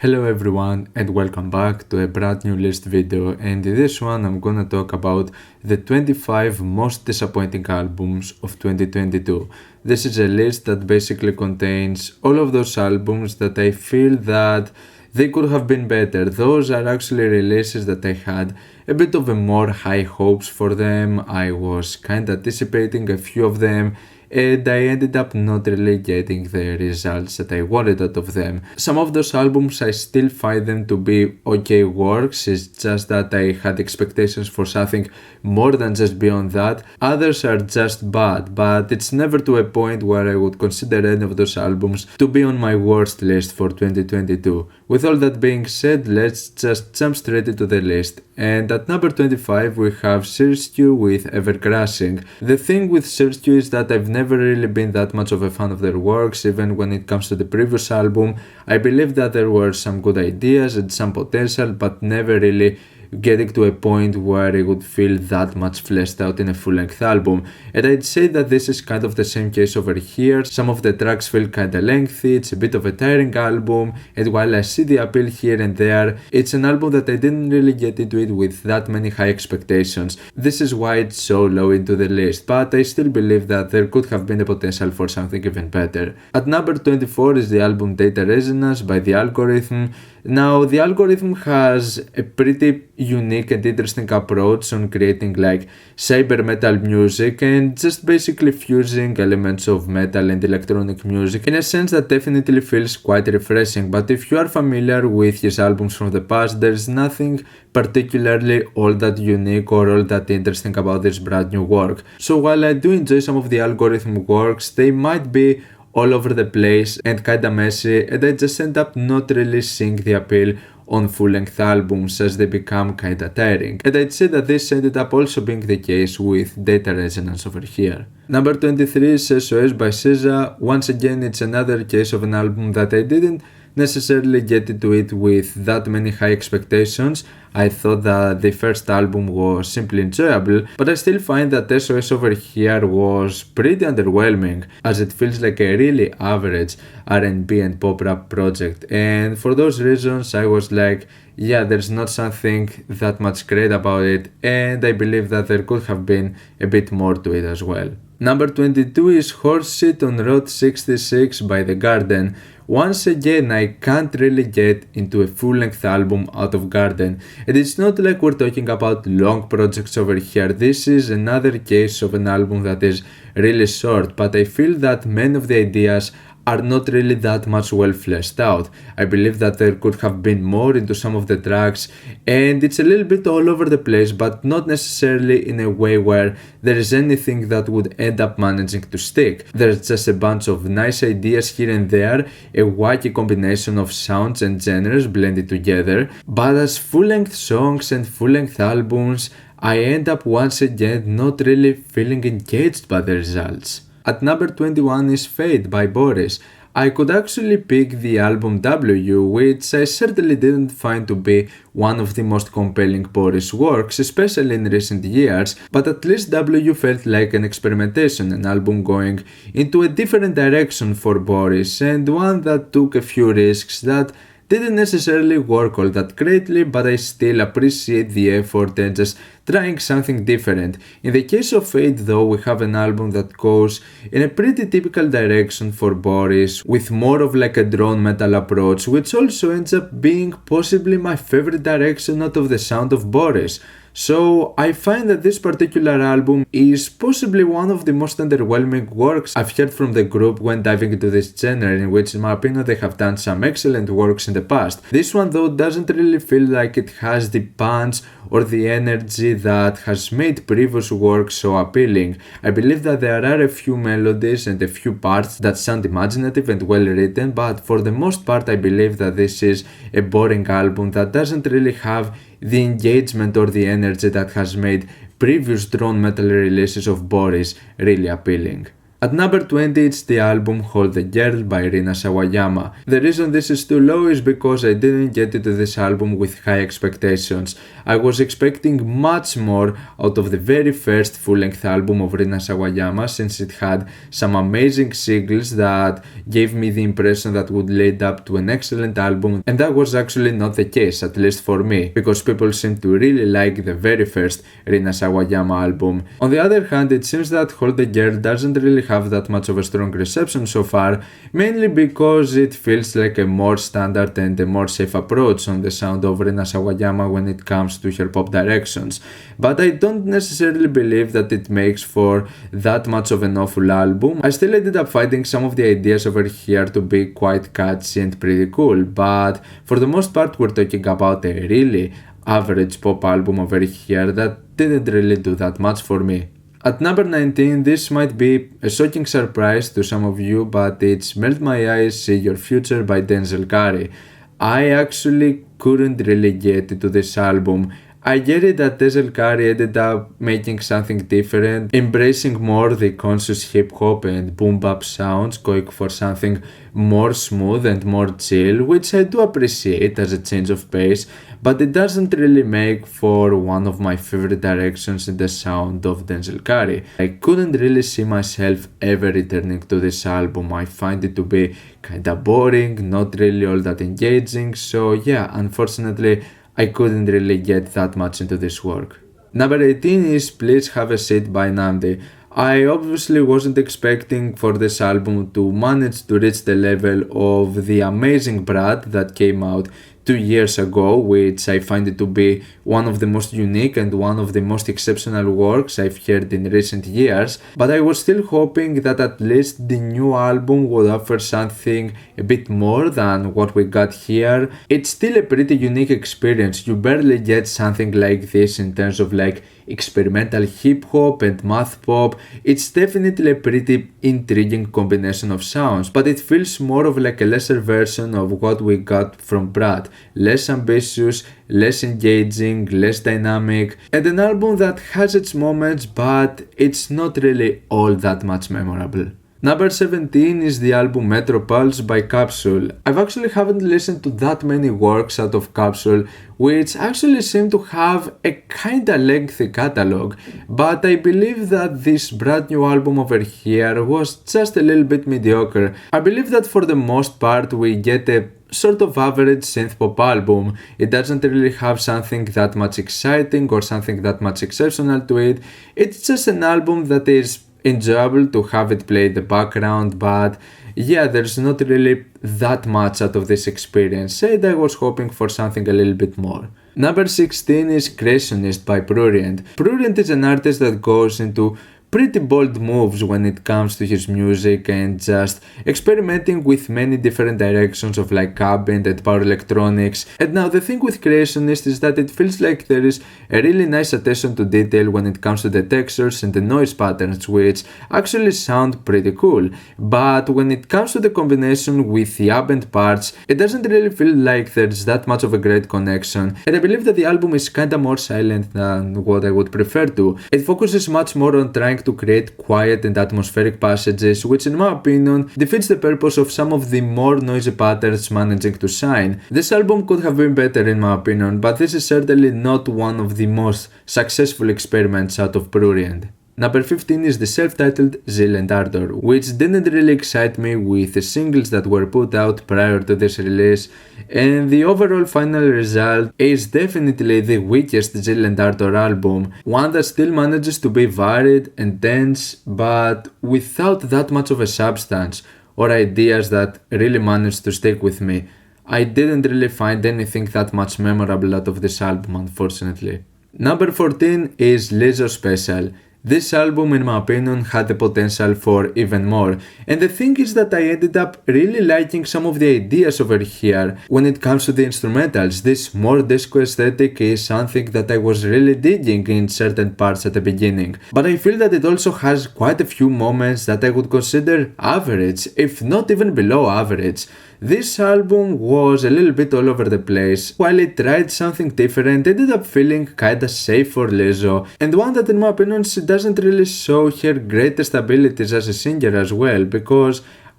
Hello everyone and welcome back to a brand new list video, and in this one I'm gonna talk about the 25 most disappointing albums of 2022. This is a list that basically contains all of those albums that I feel that they could have been better. Those are actually releases that I had a bit of a more high hopes for them. I was kinda anticipating a few of them, and I ended up not really getting the results that I wanted out of them. Some of those albums I still find them to be okay works, it's just that I had expectations for something more than just beyond that. Others are just bad, but it's never to a point where I would consider any of those albums to be on my worst list for 2022. With all that being said, let's just jump straight into the list. And at number 25 we have Sirstu with Evercrashing. The thing with Sirstu is that I've never really been that much of a fan of their works, even when it comes to the previous album. I believe that there were some good ideas and some potential, but never really getting to a point where it would feel that much fleshed out in a full-length album. And I'd say that this is kind of the same case over here. Some of the tracks feel kinda lengthy, it's a bit of a tiring album, and while I see the appeal here and there, it's an album that I didn't really get into it with that many high expectations. This is why it's so low into the list, but I still believe that there could have been the potential for something even better. At number 24 is the album Data Resonance by The Algorithm. Now, The Algorithm has a pretty unique and interesting approach on creating like cyber metal music and just basically fusing elements of metal and electronic music in a sense that definitely feels quite refreshing. But if you are familiar with his albums from the past, there's nothing particularly all that unique or all that interesting about this brand new work. So while I do enjoy some of the Algorithm works, they might be all over the place and kinda messy, and I just end up not really seeing the appeal on full-length albums as they become kinda tiring. And I'd say that this ended up also being the case with Data Resonance over here. Number 23 is SOS by SZA. Once again, it's another case of an album that I didn't necessarily get into it with that many high expectations. I thought that the first album was simply enjoyable, but I still find that SOS over here was pretty underwhelming, as it feels like a really average R&B and pop rap project, and for those reasons I was like, yeah, there's not something that much great about it, and I believe that there could have been a bit more to it as well. Number 22 is Horse Shit on Route 66 by The Garden. Once again, I can't really get into a full-length album out of Garden, and it's not like we're talking about long projects over here. This is another case of an album that is really short, but I feel that many of the ideas are not really that much well fleshed out. I believe that there could have been more into some of the tracks, and it's a little bit all over the place, but not necessarily in a way where there is anything that would end up managing to stick. There's just a bunch of nice ideas here and there, a wacky combination of sounds and genres blended together, but as full-length songs and full-length albums, I end up once again not really feeling engaged by the results. At number 21 is Fade by Boris. I could actually pick the album W, which I certainly didn't find to be one of the most compelling Boris works, especially in recent years, but at least W felt like an experimentation, an album going into a different direction for Boris, and one that took a few risks that didn't necessarily work all that greatly, but I still appreciate the effort and just trying something different. In the case of Fate though, we have an album that goes in a pretty typical direction for Boris, with more of like a drone metal approach, which also ends up being possibly my favorite direction out of the sound of Boris. So I find that this particular album is possibly one of the most underwhelming works I've heard from the group when diving into this genre, in which in my opinion they have done some excellent works in the past. This one though doesn't really feel like it has the punch or the energy that has made previous works so appealing. I believe that there are a few melodies and a few parts that sound imaginative and well written, but for the most part I believe that this is a boring album that doesn't really have the engagement or the energy that has made previous drone metal releases of Boris really appealing. At number 20, it's the album Hold the Girl by Rina Sawayama. The reason this is too low is because I didn't get into this album with high expectations. I was expecting much more out of the very first full-length album of Rina Sawayama, since it had some amazing singles that gave me the impression that would lead up to an excellent album, and that was actually not the case, at least for me, because people seem to really like the very first Rina Sawayama album. On the other hand, it seems that Hold the Girl doesn't really have that much of a strong reception so far, mainly because it feels like a more standard and a more safe approach on the sound of Rina Sawayama when it comes to her pop directions. But I don't necessarily believe that it makes for that much of an awful album. I still ended up finding some of the ideas over here to be quite catchy and pretty cool, but for the most part we're talking about a really average pop album over here that didn't really do that much for me. At number 19, this might be a shocking surprise to some of you, but it's Melt My Eyes, See Your Future by Denzel Curry. I actually couldn't really get into this album. I get it that Denzel Curry ended up making something different, embracing more the conscious hip hop and boom bap sounds, going for something more smooth and more chill, which I do appreciate as a change of pace, but it doesn't really make for one of my favorite directions in the sound of Denzel Curry. I couldn't really see myself ever returning to this album. I find it to be kinda boring, not really all that engaging, so yeah, unfortunately I couldn't really get that much into this work. Number 18 is Please Have a Seat by Namdi. I obviously wasn't expecting for this album to manage to reach the level of the amazing Brad that came out 2 years ago, which I find it to be one of the most unique and one of the most exceptional works I've heard in recent years, but I was still hoping that at least the new album would offer something a bit more than what we got here. It's still a pretty unique experience. You barely get something like this in terms of like experimental hip hop and math pop. It's definitely a pretty intriguing combination of sounds, but it feels more of like a lesser version of what we got from Brad. Less ambitious, less engaging, less dynamic, and an album that has its moments, but it's not really all that much memorable. Number 17 is the album Metropulse by Capsule. I've actually haven't listened to that many works out of Capsule, which actually seem to have a kinda lengthy catalog, but I believe that this brand new album over here was just a little bit mediocre. I believe that for the most part we get a sort of average synth pop album. It doesn't really have something that much exciting or something that much exceptional to it. It's just an album that is enjoyable to have it play in the background, but yeah, there's not really that much out of this experience, and I was hoping for something a little bit more. Number 16 is Creationist by Prurient. Prurient is an artist that goes into pretty bold moves when it comes to his music and just experimenting with many different directions of like ambient and power electronics. And now the thing with Creationist is that it feels like there is a really nice attention to detail when it comes to the textures and the noise patterns, which actually sound pretty cool. But when it comes to the combination with the ambient parts, it doesn't really feel like there's that much of a great connection. And I believe that the album is kinda more silent than what I would prefer to. It focuses much more on trying to create quiet and atmospheric passages, which in my opinion defeats the purpose of some of the more noisy patterns managing to shine. This album could have been better in my opinion, but this is certainly not one of the most successful experiments out of Prurient. Number 15 is the self-titled Zeal and Ardor, which didn't really excite me with the singles that were put out prior to this release, and the overall final result is definitely the weakest Zeal and Ardor album, one that still manages to be varied and dense, but without that much of a substance or ideas that really managed to stick with me. I didn't really find anything that much memorable out of this album, unfortunately. Number 14 is Leisure Special. This album, in my opinion, had the potential for even more, and the thing is that I ended up really liking some of the ideas over here when it comes to the instrumentals. This more disco aesthetic is something that I was really digging in certain parts at the beginning, but I feel that it also has quite a few moments that I would consider average, if not even below average. This album was a little bit all over the place. While it tried something different, it ended up feeling kinda safe for Lizzo, and one that in my opinion she doesn't really show her greatest abilities as a singer as well, because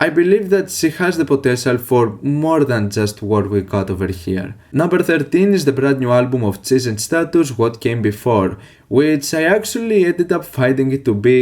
I believe that she has the potential for more than just what we got over here. Number 13 is the brand new album of Cheese and Status, What Came Before, which I actually ended up finding it to be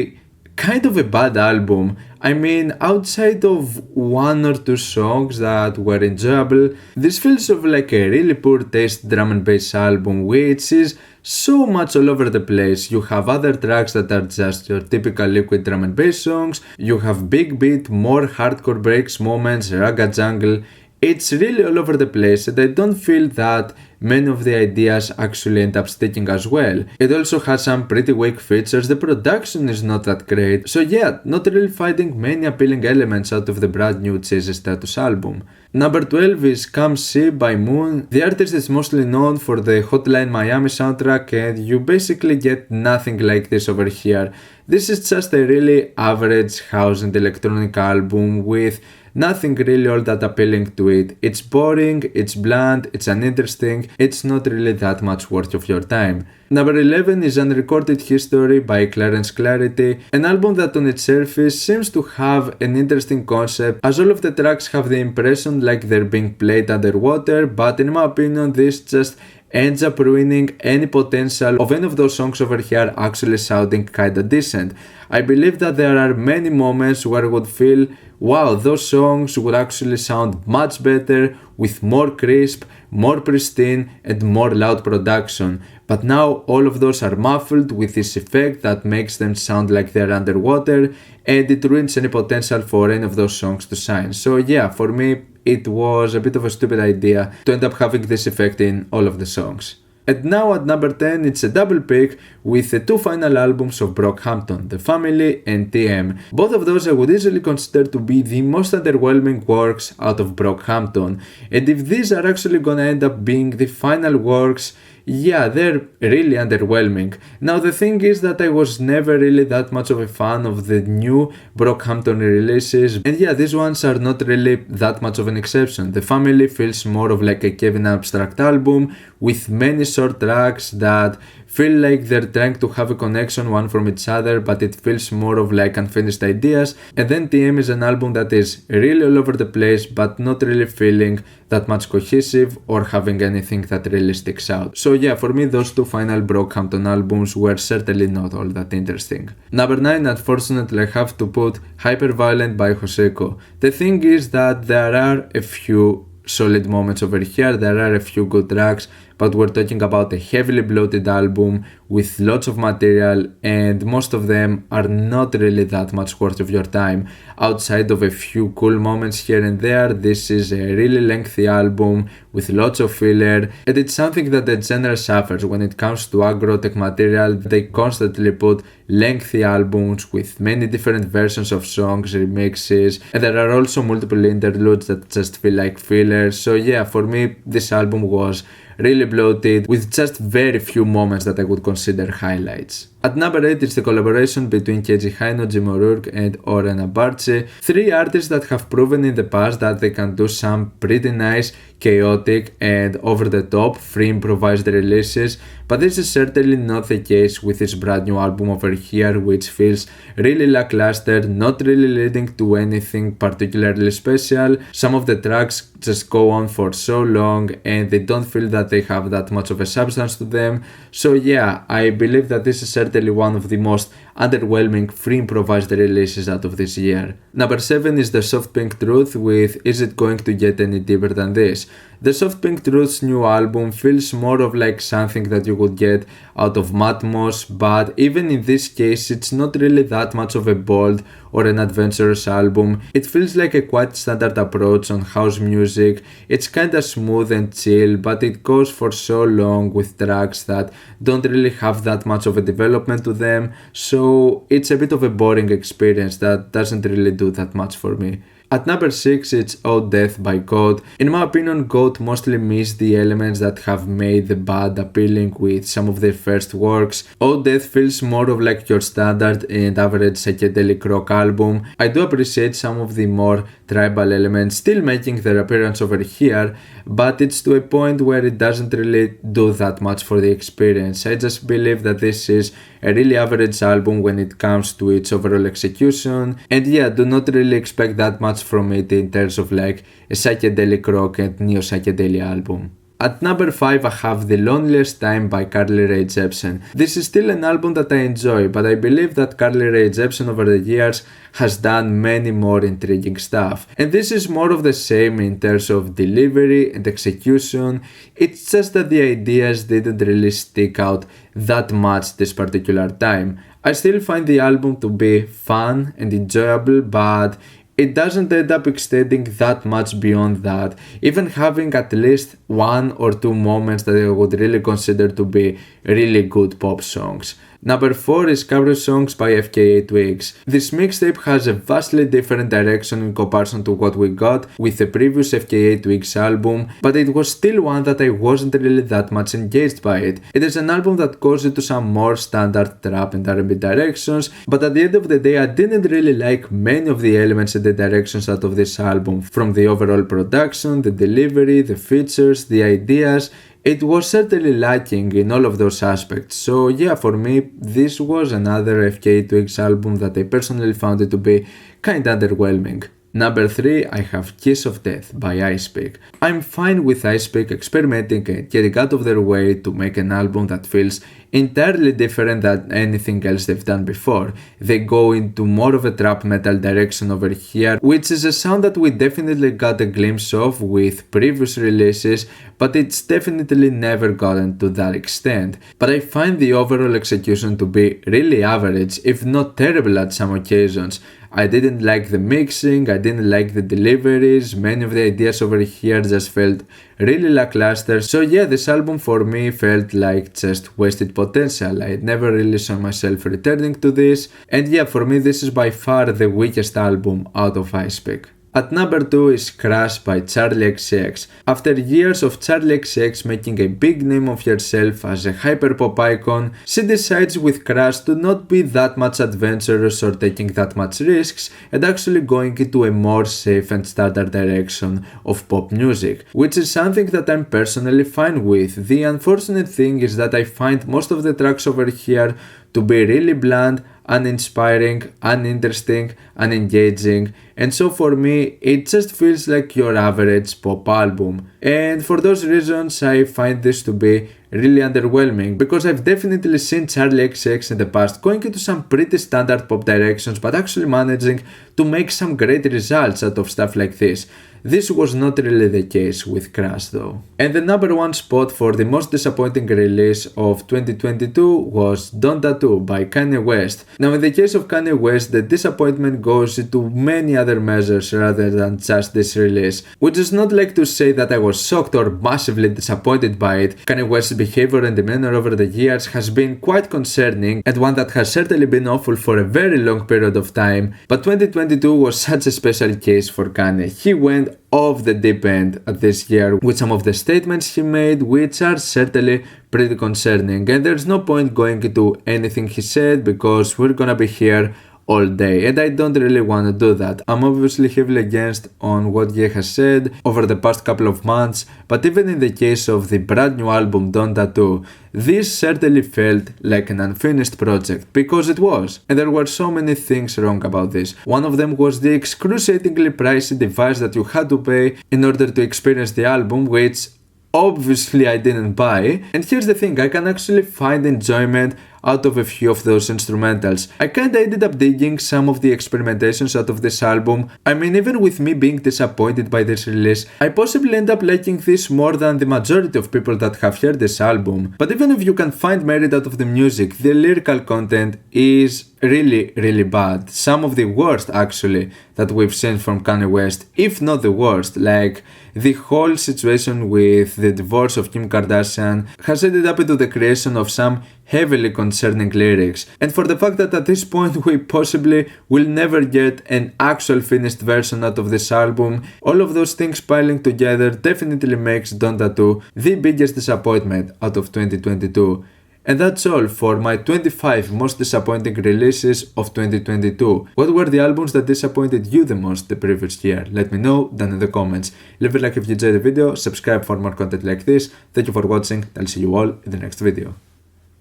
kind of a bad album. I mean, outside of one or two songs that were enjoyable, this feels of like a really poor taste drum and bass album, which is so much all over the place. You have other tracks that are just your typical liquid drum and bass songs, you have big beat, more hardcore breaks moments, raga jungle. It's really all over the place, and I don't feel that many of the ideas actually end up sticking as well. It also has some pretty weak features, the production is not that great, so yeah, not really finding many appealing elements out of the brand new Chase Status album. Number 12 is Come See by M.O.O.N. The artist is mostly known for the Hotline Miami soundtrack, and you basically get nothing like this over here. This is just a really average house and electronic album with nothing really all that appealing to it. It's boring, it's bland, it's uninteresting, it's not really that much worth of your time. Number 11 is Unrecorded History by Clarence Clarity, an album that on its surface seems to have an interesting concept, as all of the tracks have the impression like they're being played underwater, but in my opinion this just ends up ruining any potential of any of those songs over here actually sounding kinda decent. I believe that there are many moments where I would feel, wow, those songs would actually sound much better with more crisp, more pristine, and more loud production. But now all of those are muffled with this effect that makes them sound like they're underwater, and it ruins any potential for any of those songs to shine. So yeah, for me, it was a bit of a stupid idea to end up having this effect in all of the songs. And now at number 10, it's a double pick with the two final albums of Brockhampton, The Family and TM. Both of those I would easily consider to be the most underwhelming works out of Brockhampton. And if these are actually gonna end up being the final works, yeah, they're really underwhelming. Now the thing is that I was never really that much of a fan of the new Brockhampton releases, and yeah, these ones are not really that much of an exception. The Family feels more of like a Kevin Abstract album with many short tracks that feel like they're trying to have a connection one from each other, but it feels more of like unfinished ideas. And then TM is an album that is really all over the place, but not really feeling that much cohesive or having anything that really sticks out. So yeah, for me those two final Brockhampton albums were certainly not all that interesting. Number 9, unfortunately I have to put Hyperviolent by Joseko. The thing is that there are a few solid moments over here, there are a few good tracks, but we're talking about a heavily bloated album with lots of material, and most of them are not really that much worth of your time. Outside of a few cool moments here and there, this is a really lengthy album with lots of filler, and it's something that the genre suffers when it comes to aggro tech material. They constantly put lengthy albums with many different versions of songs, remixes, and there are also multiple interludes that just feel like fillers. So yeah, for me this album was really bloated with just very few moments that I would consider highlights. At number 8 is the collaboration between Keiji Haino, Jim O'Rourke and Oren Abarci, three artists that have proven in the past that they can do some pretty nice, chaotic and over-the-top free improvised releases, but this is certainly not the case with this brand new album over here, which feels really lackluster, not really leading to anything particularly special. Some of the tracks just go on for so long and they don't feel that they have that much of a substance to them. So yeah, I believe that this is certainly one of the most underwhelming free improvised releases out of this year. Number 7 is the Soft Pink Truth with Is It Going to Get Any Deeper Than This? The Soft Pink Truth's new album feels more of like something that you would get out of Matmos, but even in this case it's not really that much of a bold or an adventurous album. It feels like a quite standard approach on house music. It's kinda smooth and chill, but it goes for so long with tracks that don't really have that much of a development to them, so it's a bit of a boring experience that doesn't really do that much for me. At number 6 it's Old Death by Goat. In my opinion, Goat mostly missed the elements that have made the band appealing with some of their first works. Old Death feels more of like your standard and average psychedelic rock album. I do appreciate some of the more tribal elements still making their appearance over here, but it's to a point where it doesn't really do that much for the experience. I just believe that this is a really average album when it comes to its overall execution, and yeah, do not really expect that much from it in terms of like a psychedelic rock and neo-psychedelia album. At number 5 I have The Loneliest Time by Carly Rae Jepsen. This is still an album that I enjoy, but I believe that Carly Rae Jepsen over the years has done many more intriguing stuff. And this is more of the same in terms of delivery and execution. It's just that the ideas didn't really stick out that much this particular time. I still find the album to be fun and enjoyable, but it doesn't end up extending that much beyond that, even having at least one or two moments that I would really consider to be really good pop songs. Number 4 is Cabrio Songs by FKA Twigs. This mixtape has a vastly different direction in comparison to what we got with the previous FKA Twigs album, but it was still one that I wasn't really that much engaged by it. It is an album that goes into some more standard trap and R&B directions, but at the end of the day I didn't really like many of the elements and the directions out of this album, from the overall production, the delivery, the features, the ideas. It was certainly lacking in all of those aspects, so yeah, for me this was another FKA Twigs album that I personally found it to be kinda underwhelming. Number 3 I have Kiss of Death by Icepeak. I'm fine with Icepeak experimenting and getting out of their way to make an album that feels entirely different than anything else they've done before. They go into more of a trap metal direction over here, which is a sound that we definitely got a glimpse of with previous releases, but it's definitely never gotten to that extent. But I find the overall execution to be really average, if not terrible at some occasions. I didn't like the mixing, I didn't like the deliveries, many of the ideas over here just felt really lackluster, so yeah, this album for me felt like just wasted potential. I never really saw myself returning to this, and yeah, for me this is by far the weakest album out of Icepeak. At number 2 is Crash by Charli XCX. After years of Charli XCX making a big name of herself as a hyperpop icon, she decides with Crash to not be that much adventurous or taking that much risks and actually going into a more safe and standard direction of pop music, which is something that I'm personally fine with. The unfortunate thing is that I find most of the tracks over here to be really bland, uninspiring, uninteresting, unengaging, and so for me it just feels like your average pop album. And for those reasons I find this to be really underwhelming, because I've definitely seen Charli XCX in the past going into some pretty standard pop directions but actually managing to make some great results out of stuff like this. This was not really the case with Crash though. And the number 1 spot for the most disappointing release of 2022 was Don't Tattoo by Kanye West. Now in the case of Kanye West, the disappointment goes into many other measures rather than just this release, which is not like to say that I was shocked or massively disappointed by it. Kanye West's behavior and demeanor over the years has been quite concerning, and one that has certainly been awful for a very long period of time, but 2022 was such a special case for Kanye. He went off the deep end this year with some of the statements he made, which are certainly pretty concerning, and there's no point going into anything he said because we're gonna be here all day, and I don't really want to do that. I'm obviously heavily against on what Ye has said over the past couple of months, but even in the case of the brand new album Don't Tattoo, this certainly felt like an unfinished project, because it was, and there were so many things wrong about this. One of them was the excruciatingly pricey device that you had to pay in order to experience the album, which obviously I didn't buy. And here's the thing, I can actually find enjoyment out of a few of those instrumentals. I kinda ended up digging some of the experimentations out of this album. I mean, even with me being disappointed by this release, I possibly end up liking this more than the majority of people that have heard this album. But even if you can find merit out of the music, the lyrical content is really bad. Some of the worst actually that we've seen from Kanye West, if not the worst. Like, the whole situation with the divorce of Kim Kardashian has ended up into the creation of some heavily concerning lyrics, and for the fact that at this point we possibly will never get an actual finished version out of this album, all of those things piling together definitely makes Donda 2 the biggest disappointment out of 2022. And that's all for my 25 most disappointing releases of 2022. What were the albums that disappointed you the most the previous year? Let me know down in the comments. Leave a like if you enjoyed the video, subscribe for more content like this. Thank you for watching, I'll see you all in the next video.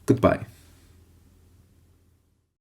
Goodbye.